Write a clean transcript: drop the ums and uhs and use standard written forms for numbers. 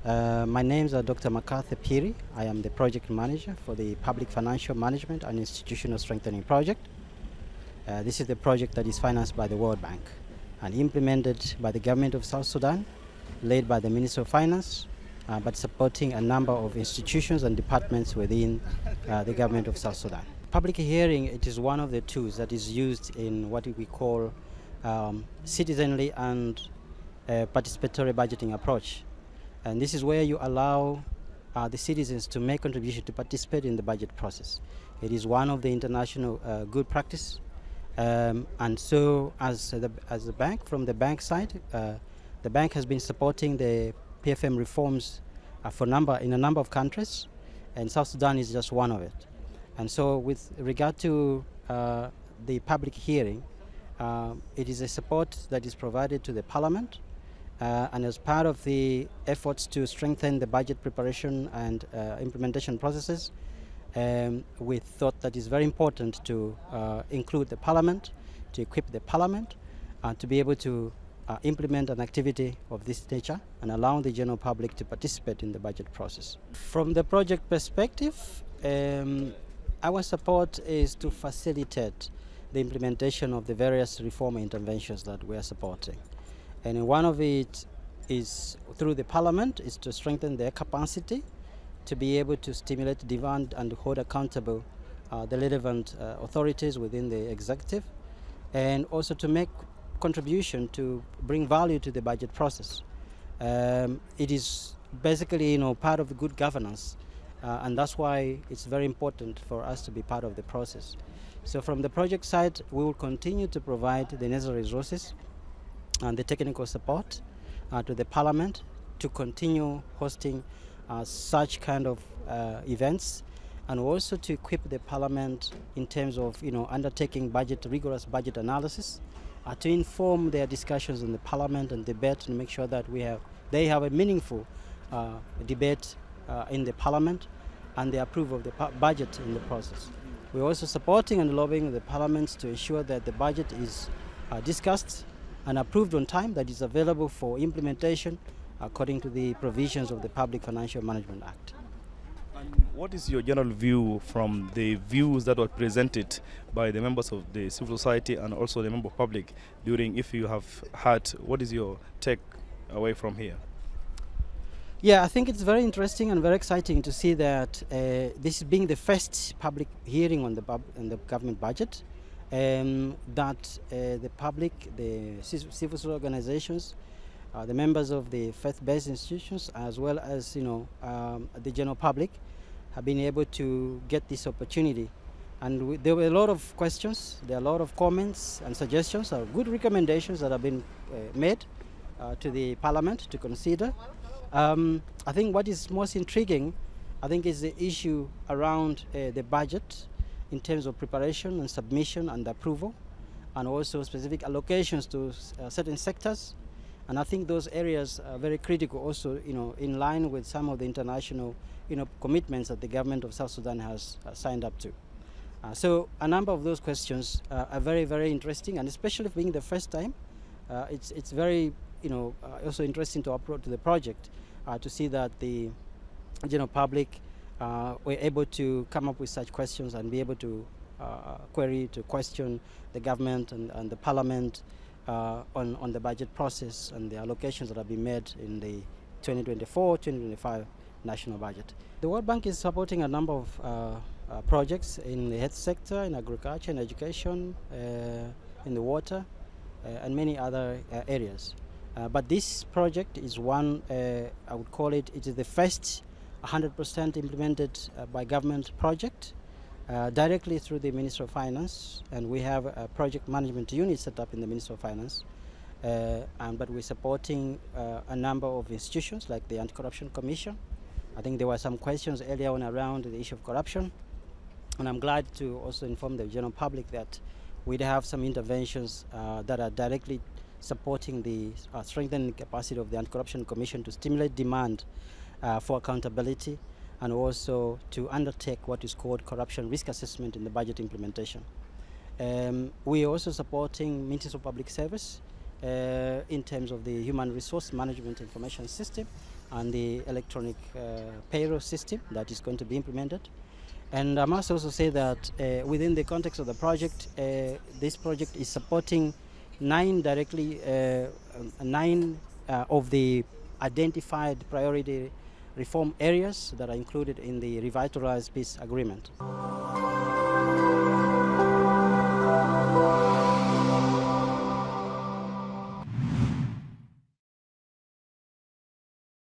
My name is Dr. McCarthy Phiri. I am the project manager for the Public Financial Management and Institutional Strengthening Project. This is the project that is financed by the World Bank and implemented by the government of South Sudan, led by the Minister of Finance, but supporting a number of institutions and departments within the government of South Sudan. Public hearing, it is one of the tools that is used in what we call citizenly and participatory budgeting approach. And this is where you allow the citizens to make contribution to participate in the budget process. It is one of the international good practice. And so as the bank, from the bank side, the bank has been supporting the PFM reforms in a number of countries, and South Sudan is just one of it. And so with regard to the public hearing, it is a support that is provided to the Parliament, and as part of the efforts to strengthen the budget preparation and implementation processes, we thought that it's very important to include the Parliament, to equip the Parliament, to be able to implement an activity of this nature and allow the general public to participate in the budget process. From the project perspective, our support is to facilitate the implementation of the various reform interventions that we are supporting. And one of it is through the Parliament, is to strengthen their capacity to be able to stimulate demand and hold accountable the relevant authorities within the executive, and also to make contribution to bring value to the budget process. It is basically, part of the good governance, and that's why it's very important for us to be part of the process. So from the project side, we will continue to provide the necessary resources and the technical support to the Parliament to continue hosting such kind of events, and also to equip the Parliament in terms of undertaking rigorous budget analysis, to inform their discussions in the Parliament and debate, and make sure that they have a meaningful debate in the Parliament, and the approval of the budget in the process. We're also supporting and lobbying the parliaments to ensure that the budget is discussed and approved on time, that is available for implementation according to the provisions of the Public Financial Management Act. And what is your general view from the views that were presented by the members of the civil society and also the member public during, if you have had, what is your take away from here? Yeah, I think it's very interesting and very exciting to see that this being the first public hearing on the government budget, that the public, the civil society organizations, the members of the faith-based institutions, as well as the general public, have been able to get this opportunity. And there were a lot of questions, there are a lot of comments and suggestions, or good recommendations that have been made to the Parliament to consider. I think what is most intriguing, is the issue around the budget in terms of preparation and submission and approval, and also specific allocations to certain sectors. And I think those areas are very critical also, in line with some of the international, commitments that the government of South Sudan has signed up to. So a number of those questions are very, very interesting, and especially being the first time, it's very, also interesting to approach to the project to see that the general public were able to come up with such questions and be able to question the government and the Parliament on the budget process and the allocations that have been made in the 2024-2025 national budget. The World Bank is supporting a number of projects in the health sector, in agriculture, in education, in the water, and many other areas. But this project is one, I would call it is the first 100% implemented by government project directly through the Minister of Finance, and we have a project management unit set up in the Minister of Finance, but we're supporting a number of institutions like the Anti-Corruption Commission. I think there were some questions earlier on around the issue of corruption, and I'm glad to also inform the general public that we have some interventions that are directly supporting the strengthening capacity of the Anti-Corruption Commission to stimulate demand for accountability, and also to undertake what is called corruption risk assessment in the budget implementation. We are also supporting Ministry of Public Service in terms of the Human Resource Management Information System, and the electronic payroll system that is going to be implemented. And I must also say that within the context of the project, this project is supporting nine of the identified priority reform areas that are included in the revitalized peace agreement.